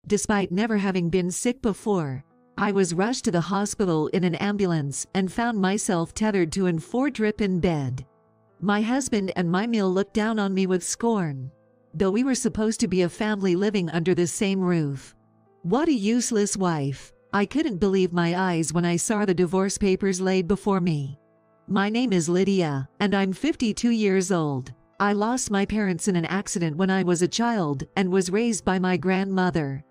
despite never having been sick before. I was rushed to the hospital in an ambulance and found myself tethered to an 4-drip in bed. My husband and my meal looked down on me with scorn, though we were supposed to be a family living under the same roof. What a useless wife. I couldn't believe my eyes when I saw the divorce papers laid before me. My name is Lydia, and I'm 52 years old. I lost my parents in an accident when I was a child and was raised by my grandmother.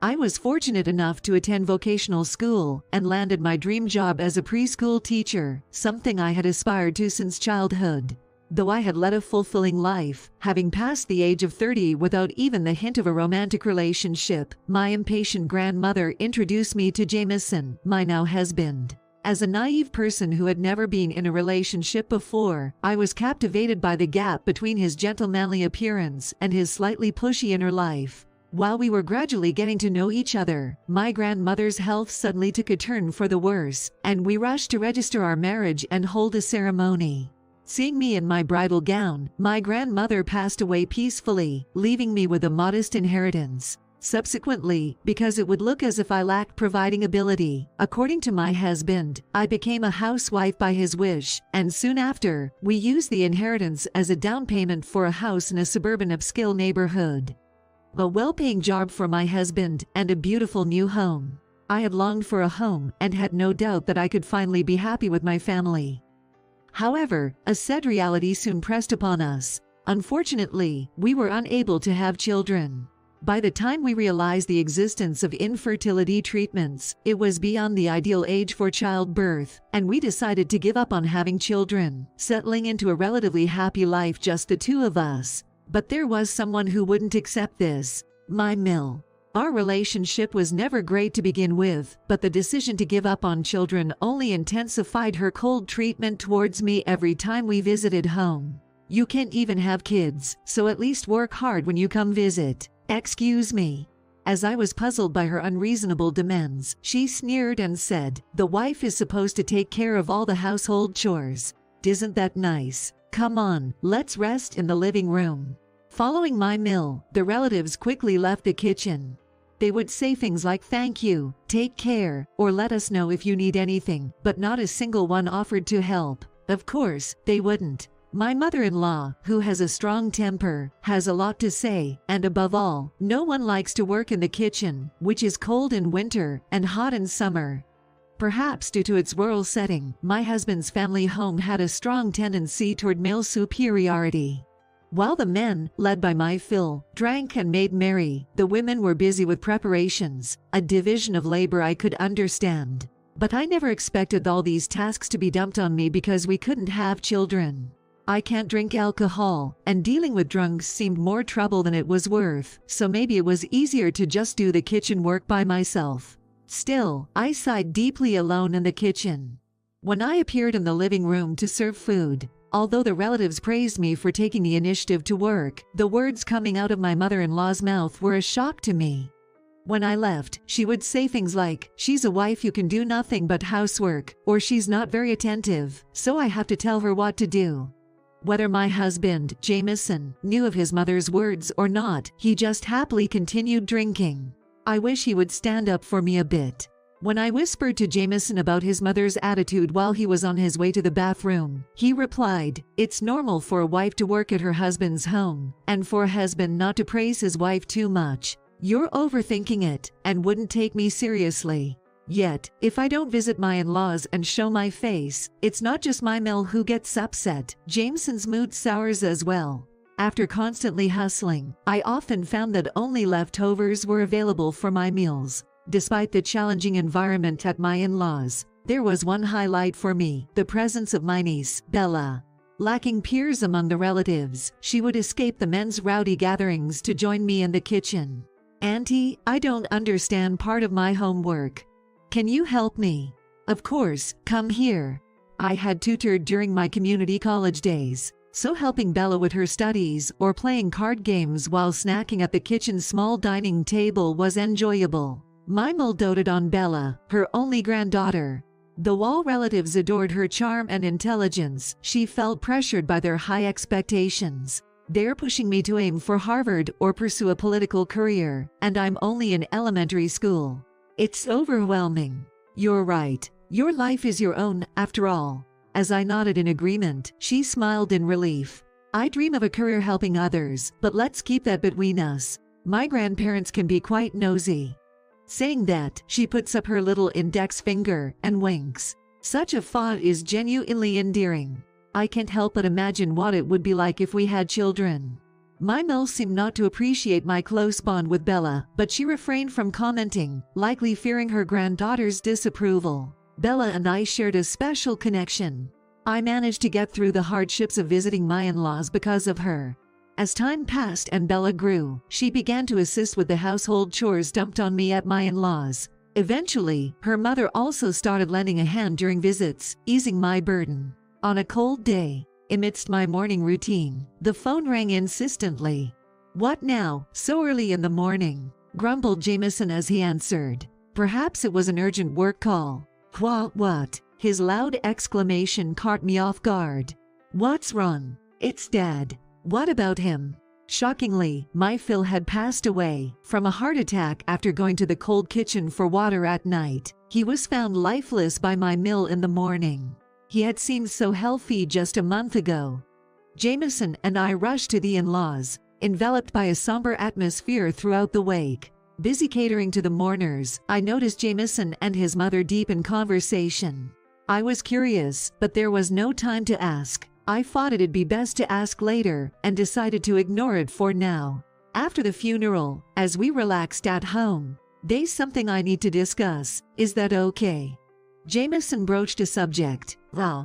I was fortunate enough to attend vocational school and landed my dream job as a preschool teacher, something I had aspired to since childhood. Though I had led a fulfilling life, having passed the age of 30 without even the hint of a romantic relationship, my impatient grandmother introduced me to Jameson, my now husband. As a naive person who had never been in a relationship before, I was captivated by the gap between his gentlemanly appearance and his slightly pushy inner life. While we were gradually getting to know each other, my grandmother's health suddenly took a turn for the worse, and we rushed to register our marriage and hold a ceremony. Seeing me in my bridal gown, my grandmother passed away peacefully, leaving me with a modest inheritance. Subsequently, because it would look as if I lacked providing ability, according to my husband, I became a housewife by his wish, and soon after, we used the inheritance as a down payment for a house in a suburban upscale neighborhood. A well-paying job for my husband, and a beautiful new home. I had longed for a home and had no doubt that I could finally be happy with my family. However, a sad reality soon pressed upon us. Unfortunately, we were unable to have children. By the time we realized the existence of infertility treatments, it was beyond the ideal age for childbirth, and we decided to give up on having children, settling into a relatively happy life just the two of us. But there was someone who wouldn't accept this: my mill. Our relationship was never great to begin with, but the decision to give up on children only intensified her cold treatment towards me every time we visited home. "You can't even have kids, so at least work hard when you come visit. Excuse me." As I was puzzled by her unreasonable demands, she sneered and said, "The wife is supposed to take care of all the household chores. Isn't that nice? Come on, let's rest in the living room." Following my mill, the relatives quickly left the kitchen. They would say things like "thank you," "take care," or "let us know if you need anything," but not a single one offered to help. Of course, they wouldn't. My mother-in-law, who has a strong temper, has a lot to say, and above all, no one likes to work in the kitchen, which is cold in winter and hot in summer. Perhaps due to its rural setting, my husband's family home had a strong tendency toward male superiority. While the men, led by my Phil, drank and made merry, the women were busy with preparations, a division of labor I could understand. But I never expected all these tasks to be dumped on me because we couldn't have children. I can't drink alcohol, and dealing with drunks seemed more trouble than it was worth, so maybe it was easier to just do the kitchen work by myself. Still, I sighed deeply alone in the kitchen. When I appeared in the living room to serve food, although the relatives praised me for taking the initiative to work, the words coming out of my mother-in-law's mouth were a shock to me. When I left, she would say things like, "She's a wife who can do nothing but housework," or "She's not very attentive, so I have to tell her what to do." Whether my husband, Jameson, knew of his mother's words or not, he just happily continued drinking. I wish he would stand up for me a bit. When I whispered to Jameson about his mother's attitude while he was on his way to the bathroom, he replied, "It's normal for a wife to work at her husband's home, and for a husband not to praise his wife too much. You're overthinking it, and wouldn't take me seriously." Yet, if I don't visit my in-laws and show my face, it's not just my Mel who gets upset. Jameson's mood sours as well. After constantly hustling, I often found that only leftovers were available for my meals. Despite the challenging environment at my in-laws, there was one highlight for me: the presence of my niece, Bella. Lacking peers among the relatives, she would escape the men's rowdy gatherings to join me in the kitchen. "Auntie, I don't understand part of my homework. Can you help me?" "Of course, come here." I had tutored during my community college days, so helping Bella with her studies or playing card games while snacking at the kitchen's small dining table was enjoyable. Mimel doted on Bella, her only granddaughter. Though all relatives adored her charm and intelligence, she felt pressured by their high expectations. They're pushing me to aim for Harvard or pursue a political career, and I'm only in elementary school. It's overwhelming. You're right. Your life is your own, after all. As I nodded in agreement, she smiled in relief. I dream of a career helping others, but let's keep that between us. My grandparents can be quite nosy. Saying that, she puts up her little index finger and winks. Such a thought is genuinely endearing. I can't help but imagine what it would be like if we had children. My Mel seemed not to appreciate my close bond with Bella, but she refrained from commenting, likely fearing her granddaughter's disapproval. Bella and I shared a special connection. I managed to get through the hardships of visiting my in-laws because of her. As time passed and Bella grew, she began to assist with the household chores dumped on me at my in-laws. Eventually, her mother also started lending a hand during visits, easing my burden. On a cold day, amidst my morning routine, the phone rang insistently. "What now, so early in the morning?" grumbled Jameson as he answered. Perhaps it was an urgent work call. What? His loud exclamation caught me off guard. "What's wrong?" "It's Dad." "What about him?" Shockingly, my Phil had passed away from a heart attack after going to the cold kitchen for water at night. He was found lifeless by my mill in the morning. He had seemed so healthy just a month ago. Jameson and I rushed to the in-laws, enveloped by a somber atmosphere throughout the wake. Busy catering to the mourners, I noticed Jameson and his mother deep in conversation. I was curious, but there was no time to ask. I thought it'd be best to ask later, and decided to ignore it for now. After the funeral, as we relaxed at home, "There's something I need to discuss, is that okay?" Jameson broached a subject.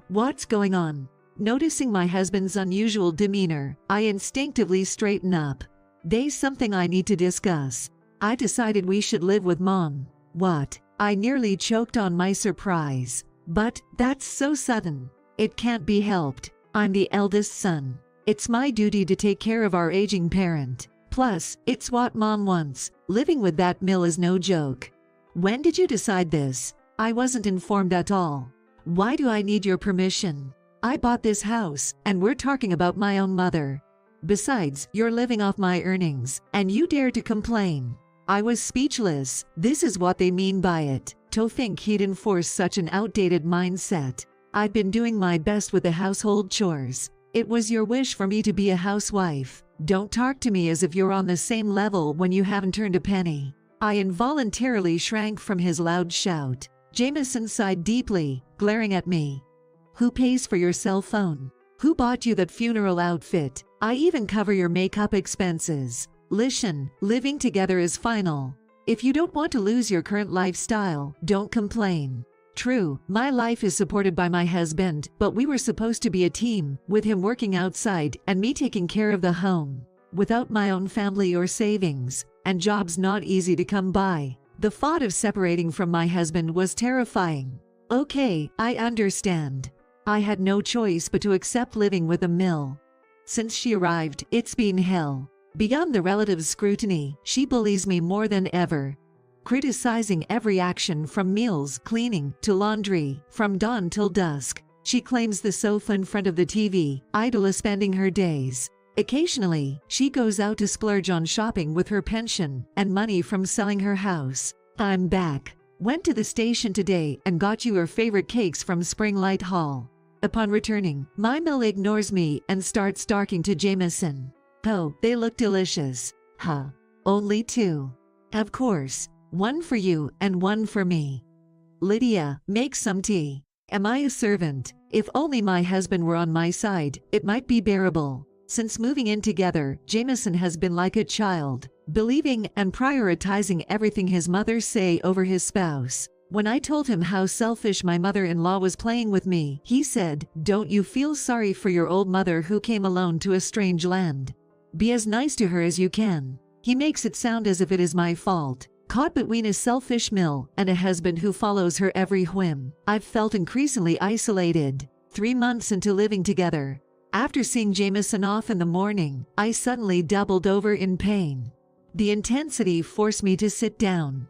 What's going on?" Noticing my husband's unusual demeanor, I instinctively straightened up. "There's something I need to discuss. I decided we should live with Mom." "What?" I nearly choked on my surprise. "But that's so sudden." "It can't be helped. I'm the eldest son. It's my duty to take care of our aging parent. Plus, it's what Mom wants. Living with that mill is no joke." "When did you decide this?" "I wasn't informed at all." "Why do I need your permission? I bought this house, and we're talking about my own mother. Besides, you're living off my earnings, and you dare to complain." I was speechless. This is what they mean by it. To think he'd enforce such an outdated mindset. I'd been doing my best with the household chores. "It was your wish for me to be a housewife. Don't talk to me as if you're on the same level when you haven't turned a penny." I involuntarily shrank from his loud shout. Jameson sighed deeply, glaring at me. "Who pays for your cell phone? Who bought you that funeral outfit? I even cover your makeup expenses. Listen, living together is final. If you don't want to lose your current lifestyle, don't complain. True, my life is supported by my husband, but we were supposed to be a team, with him working outside and me taking care of the home. Without my own family or savings, and jobs not easy to come by, the thought of separating from my husband was terrifying." "Okay, I understand." I had no choice but to accept living with a mill. Since she arrived, it's been hell. Beyond the relative scrutiny, she bullies me more than ever. Criticizing every action from meals, cleaning, to laundry, from dawn till dusk. She claims the sofa in front of the TV, idle spending her days. Occasionally, she goes out to splurge on shopping with her pension and money from selling her house. "I'm back. Went to the station today and got you your favorite cakes from Springlight Hall." Upon returning, my Mel ignores me and starts talking to Jameson. "Oh, they look delicious." "Huh. Only 2. "Of course. 1 for you and 1 for me." "Lydia, make some tea." Am I a servant? If only my husband were on my side, it might be bearable. Since moving in together, Jameson has been like a child, believing and prioritizing everything his mother say over his spouse. When I told him how selfish my mother-in-law was playing with me, he said, "Don't you feel sorry for your old mother who came alone to a strange land? Be as nice to her as you can." He makes it sound as if it is my fault. Caught between a selfish mill and a husband who follows her every whim, I've felt increasingly isolated. 3 months into living together, after seeing Jameson off in the morning, I suddenly doubled over in pain. The intensity forced me to sit down.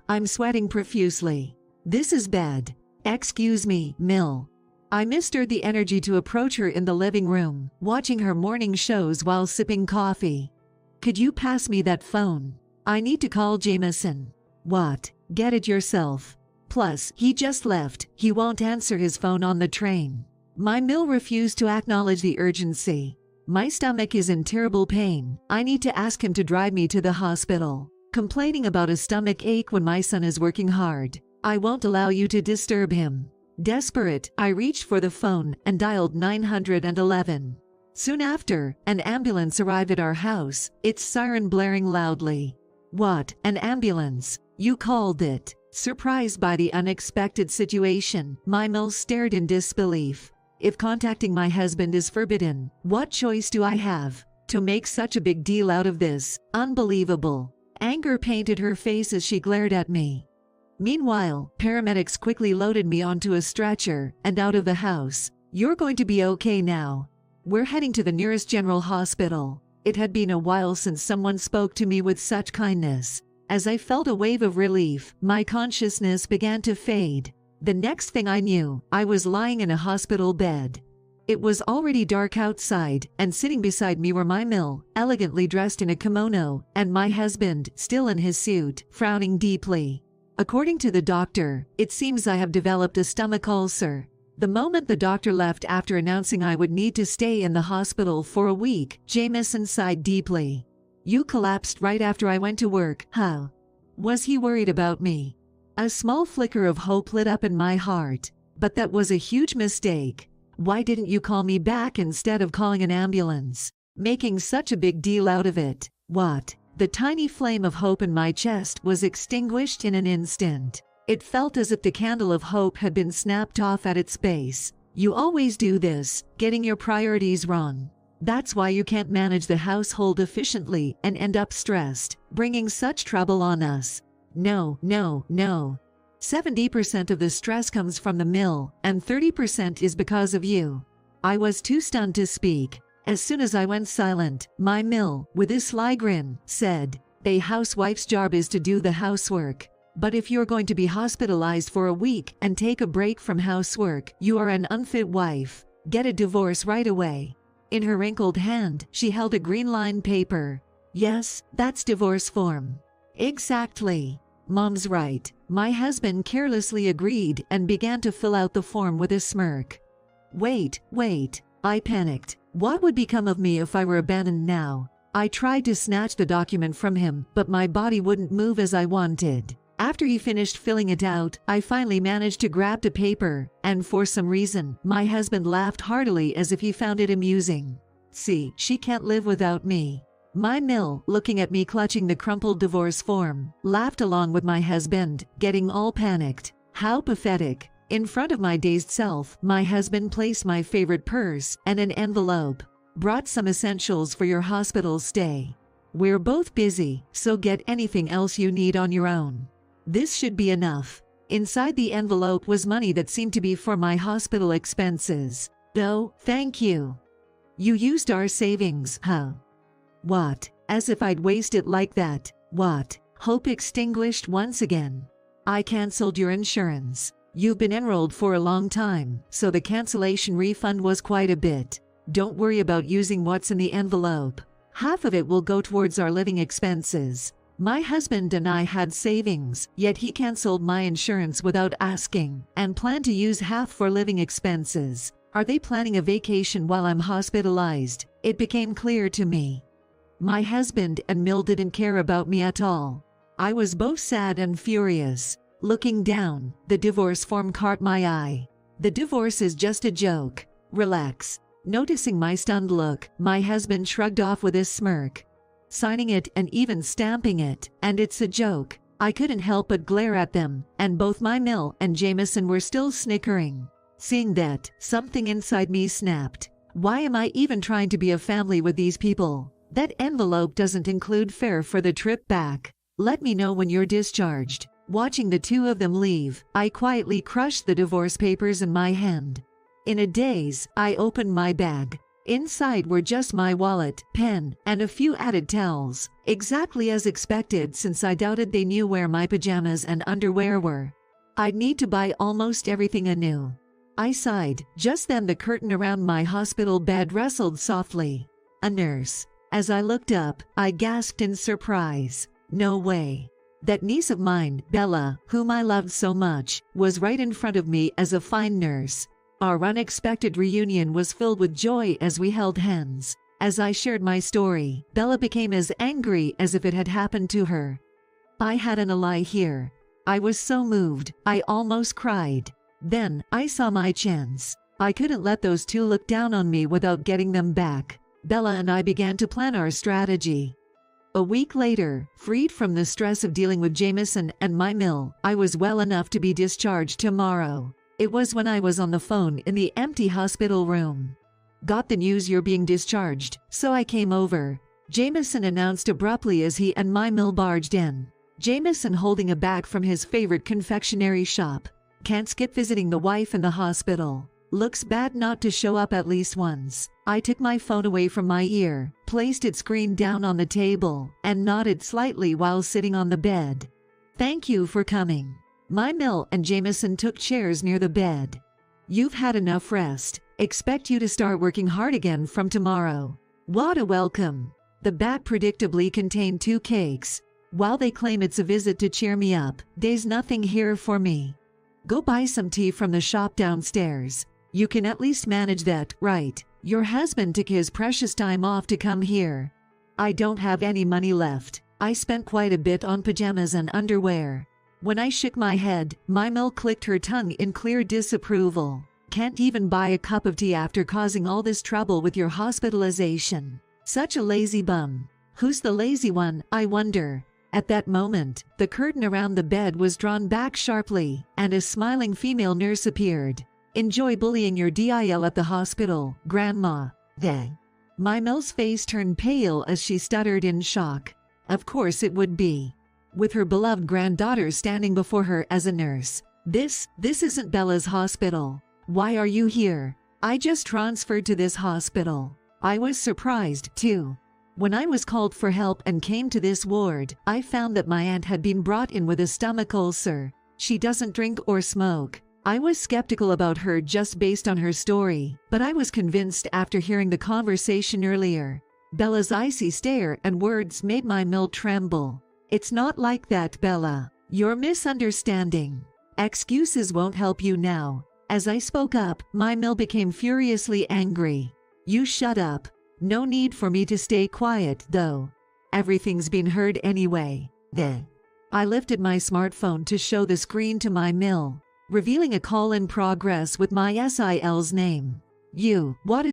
I'm sweating profusely. This is bad. "Excuse me, Mill." I mustered the energy to approach her in the living room, watching her morning shows while sipping coffee. "Could you pass me that phone? I need to call Jameson." "What? Get it yourself. Plus, he just left, he won't answer his phone on the train." My mill refused to acknowledge the urgency. "My stomach is in terrible pain. I need to ask him to drive me to the hospital. Complaining about a stomach ache when my son is working hard. I won't allow you to disturb him." Desperate, I reached for the phone and dialed 911. Soon after, an ambulance arrived at our house, its siren blaring loudly. "What, an ambulance? You called it?" Surprised by the unexpected situation, my mill stared in disbelief. "If contacting my husband is forbidden, what choice do I have? To make such a big deal out of this? Unbelievable." Anger painted her face as she glared at me. Meanwhile, paramedics quickly loaded me onto a stretcher and out of the house. "You're going to be okay now. We're heading to the nearest general hospital." It had been a while since someone spoke to me with such kindness. As I felt a wave of relief, my consciousness began to fade. The next thing I knew, I was lying in a hospital bed. It was already dark outside, and sitting beside me were my mill, elegantly dressed in a kimono, and my husband, still in his suit, frowning deeply. "According to the doctor, it seems I have developed a stomach ulcer." The moment the doctor left after announcing I would need to stay in the hospital for a week, Jameson sighed deeply. "You collapsed right after I went to work, huh?" Was he worried about me? A small flicker of hope lit up in my heart. But that was a huge mistake. "Why didn't you call me back instead of calling an ambulance? Making such a big deal out of it?" "What?" The tiny flame of hope in my chest was extinguished in an instant. It felt as if the candle of hope had been snapped off at its base. "You always do this, getting your priorities wrong. That's why you can't manage the household efficiently and end up stressed, bringing such trouble on us." No. 70% of the stress comes from the mill, and 30% is because of you." I was too stunned to speak. As soon as I went silent, my mill, with a sly grin, said, "A housewife's job is to do the housework. But if you're going to be hospitalized for a week and take a break from housework, you are an unfit wife. Get a divorce right away." In her wrinkled hand, she held a green-lined paper. "Yes, that's divorce form." "Exactly. Mom's right." My husband carelessly agreed and began to fill out the form with a smirk. Wait. I panicked. What would become of me if I were abandoned now? I tried to snatch the document from him, but my body wouldn't move as I wanted. After he finished filling it out, I finally managed to grab the paper, and for some reason, my husband laughed heartily as if he found it amusing. "See, she can't live without me." My mill, looking at me clutching the crumpled divorce form, laughed along with my husband, getting all panicked. How pathetic. In front of my dazed self, my husband placed my favorite purse and an envelope. "Brought some essentials for your hospital stay. We're both busy, so get anything else you need on your own. This should be enough." Inside the envelope was money that seemed to be for my hospital expenses. "No, thank you." "You used our savings, huh?" "What? As if I'd waste it like that." "What?" Hope extinguished once again. "I canceled your insurance. You've been enrolled for a long time, so the cancellation refund was quite a bit. Don't worry about using what's in the envelope. Half of it will go towards our living expenses." My husband and I had savings, yet he canceled my insurance without asking, and planned to use half for living expenses. Are they planning a vacation while I'm hospitalized? It became clear to me. My husband and Mill didn't care about me at all. I was both sad and furious. Looking down, the divorce form caught my eye. "The divorce is just a joke. Relax." Noticing my stunned look, my husband shrugged off with a smirk. Signing it and even stamping it, "And it's a joke." I couldn't help but glare at them, and both my Mill and Jameson were still snickering. Seeing that, something inside me snapped. Why am I even trying to be a family with these people? That envelope doesn't include fare for the trip back. "Let me know when you're discharged." Watching the two of them leave, I quietly crushed the divorce papers in my hand. In a daze, I opened my bag. Inside were just my wallet, pen, and a few added towels, exactly as expected since I doubted they knew where my pajamas and underwear were. I'd need to buy almost everything anew. I sighed. Just then the curtain around my hospital bed rustled softly. A nurse. As I looked up, I gasped in surprise. No way. That niece of mine, Bella, whom I loved so much, was right in front of me as a fine nurse. Our unexpected reunion was filled with joy as we held hands. As I shared my story, Bella became as angry as if it had happened to her. I had an ally here. I was so moved, I almost cried. Then, I saw my chance. I couldn't let those two look down on me without getting them back. Bella and I began to plan our strategy. A week later, freed from the stress of dealing with Jameson and my mill, I was well enough to be discharged tomorrow. It was when I was on the phone in the empty hospital room. Got the news you're being discharged, so I came over. Jameson announced abruptly as he and my mill barged in. Jameson holding a bag from his favorite confectionery shop. Can't skip visiting the wife in the hospital. Looks bad not to show up at least once. I took my phone away from my ear, placed its screen down on the table, and nodded slightly while sitting on the bed. Thank you for coming. My mill and Jameson took chairs near the bed. You've had enough rest. Expect you to start working hard again from tomorrow. What a welcome. The bag predictably contained 2 cakes. While they claim it's a visit to cheer me up, there's nothing here for me. Go buy some tea from the shop downstairs. You can at least manage that, right? Your husband took his precious time off to come here. I don't have any money left. I spent quite a bit on pajamas and underwear. When I shook my head, my mill clicked her tongue in clear disapproval. Can't even buy a cup of tea after causing all this trouble with your hospitalization. Such a lazy bum. Who's the lazy one, I wonder? At that moment, the curtain around the bed was drawn back sharply, and a smiling female nurse appeared. Enjoy bullying your DIL at the hospital, Grandma. Then, my mill's face turned pale as she stuttered in shock. Of course it would be. With her beloved granddaughter standing before her as a nurse. This isn't Bella's hospital. Why are you here? I just transferred to this hospital. I was surprised, too. When I was called for help and came to this ward, I found that my aunt had been brought in with a stomach ulcer. She doesn't drink or smoke. I was skeptical about her just based on her story, but I was convinced after hearing the conversation earlier. Bella's icy stare and words made my mill tremble. It's not like that, Bella. You're misunderstanding. Excuses won't help you now. As I spoke up, my mill became furiously angry. You shut up. No need for me to stay quiet, though. Everything's been heard anyway. Then, I lifted my smartphone to show the screen to my mill, revealing a call in progress with my SIL's name. You, what?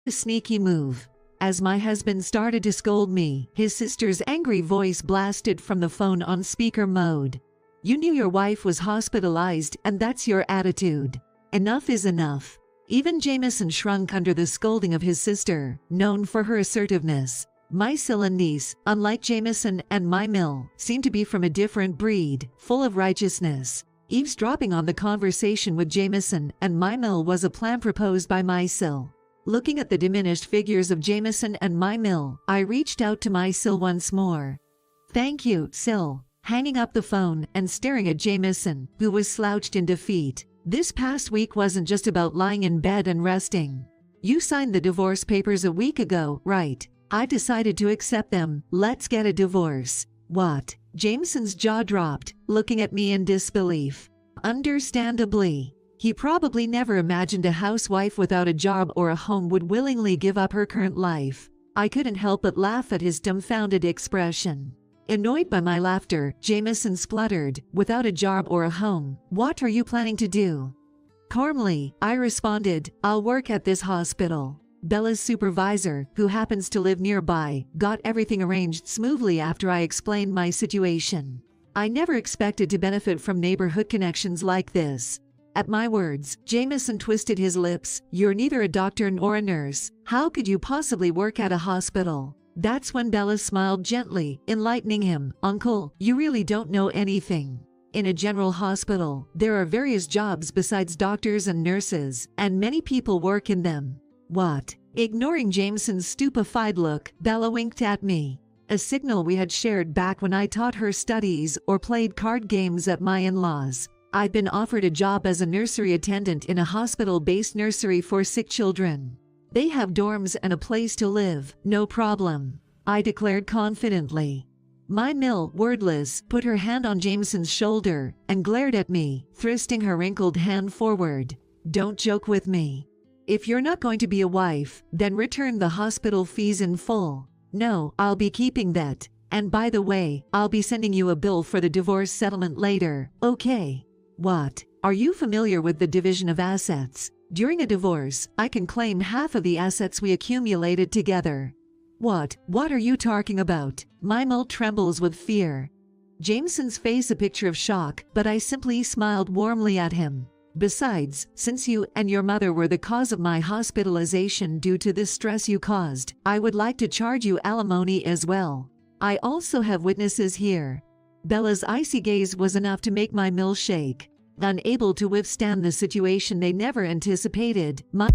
Sneaky move. As my husband started to scold me, his sister's angry voice blasted from the phone on speaker mode. You knew your wife was hospitalized and that's your attitude. Enough is enough. Even Jameson shrunk under the scolding of his sister, known for her assertiveness. My Sil and niece, unlike Jameson and my Mill, seemed to be from a different breed, full of righteousness. Eavesdropping on the conversation with Jameson and my Mill was a plan proposed by my Sil. Looking at the diminished figures of Jameson and my Mill, I reached out to my Sil once more. Thank you, Sil. Hanging up the phone and staring at Jameson, who was slouched in defeat. This past week wasn't just about lying in bed and resting. You signed the divorce papers a week ago, right? I decided to accept them. Let's get a divorce. What? Jameson's jaw dropped, looking at me in disbelief. Understandably. He probably never imagined a housewife without a job or a home would willingly give up her current life. I couldn't help but laugh at his dumbfounded expression. Annoyed by my laughter, Jameson spluttered, "Without a job or a home, what are you planning to do?" Calmly, I responded, "I'll work at this hospital." Bella's supervisor, who happens to live nearby, got everything arranged smoothly after I explained my situation. I never expected to benefit from neighborhood connections like this. At my words, Jameson twisted his lips. "You're neither a doctor nor a nurse. How could you possibly work at a hospital?" That's when Bella smiled gently, enlightening him. "Uncle, you really don't know anything. In a general hospital, there are various jobs besides doctors and nurses, and many people work in them." What? Ignoring Jameson's stupefied look, Bella winked at me. A signal we had shared back when I taught her studies or played card games at my in-laws. I'd been offered a job as a nursery attendant in a hospital-based nursery for sick children. They have dorms and a place to live, no problem, I declared confidently. My Mill, wordless, put her hand on Jameson's shoulder and glared at me, thrusting her wrinkled hand forward. "Don't joke with me. If you're not going to be a wife, then return the hospital fees in full." "No, I'll be keeping that. And by the way, I'll be sending you a bill for the divorce settlement later, okay?" "What? Are you familiar with the division of assets? During a divorce, I can claim half of the assets we accumulated together." What are you talking about?" My Mill trembles with fear. Jameson's face a picture of shock, but I simply smiled warmly at him. "Besides, since you and your mother were the cause of my hospitalization due to the stress you caused, I would like to charge you alimony as well. I also have witnesses here." Bella's icy gaze was enough to make my Mill shake. Unable to withstand the situation they never anticipated, my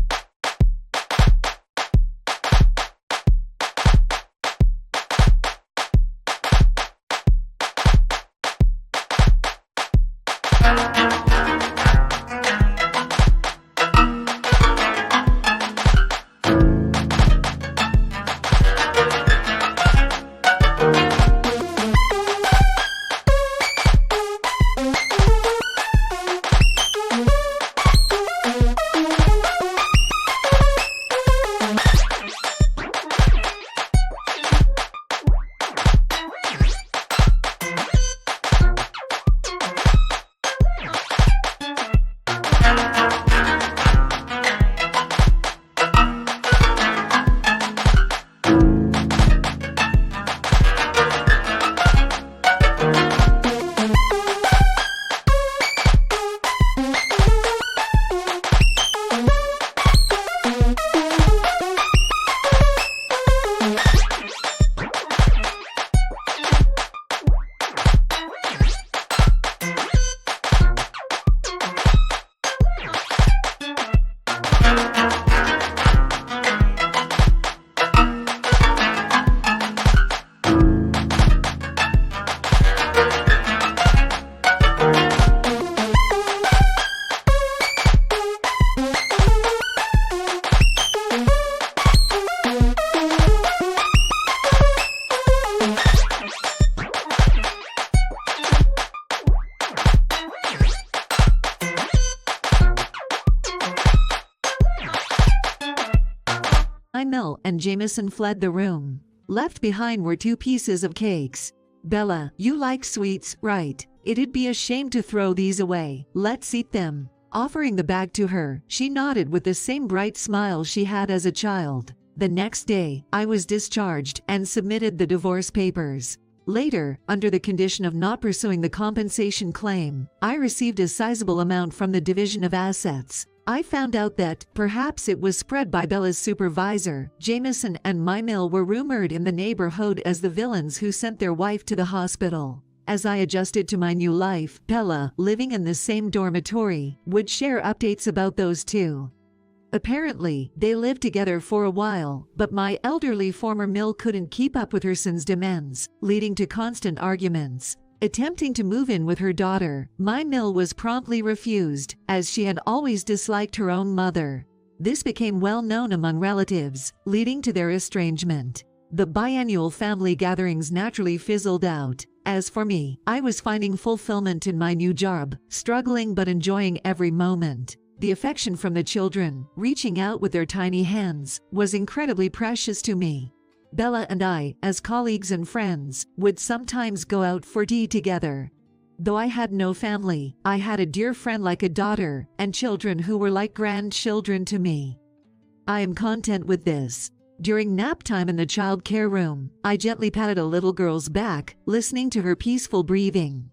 Mel and Jameson fled the room. Left behind were 2 pieces of cakes. "Bella, you like sweets, right? It'd be a shame to throw these away. Let's eat them." Offering the bag to her, she nodded with the same bright smile she had as a child. The next day, I was discharged and submitted the divorce papers. Later, under the condition of not pursuing the compensation claim, I received a sizable amount from the division of assets. I found out that, perhaps it was spread by Bella's supervisor, Jameson and my mill were rumored in the neighborhood as the villains who sent their wife to the hospital. As I adjusted to my new life, Bella, living in the same dormitory, would share updates about those two. Apparently, they lived together for a while, but my elderly former mill couldn't keep up with her son's demands, leading to constant arguments. Attempting to move in with her daughter, my mill was promptly refused, as she had always disliked her own mother. This became well known among relatives, leading to their estrangement. The biannual family gatherings naturally fizzled out. As for me, I was finding fulfillment in my new job, struggling but enjoying every moment. The affection from the children, reaching out with their tiny hands, was incredibly precious to me. Bella and I, as colleagues and friends, would sometimes go out for tea together. Though I had no family, I had a dear friend like a daughter, and children who were like grandchildren to me. I am content with this. During nap time in the child care room, I gently patted a little girl's back, listening to her peaceful breathing.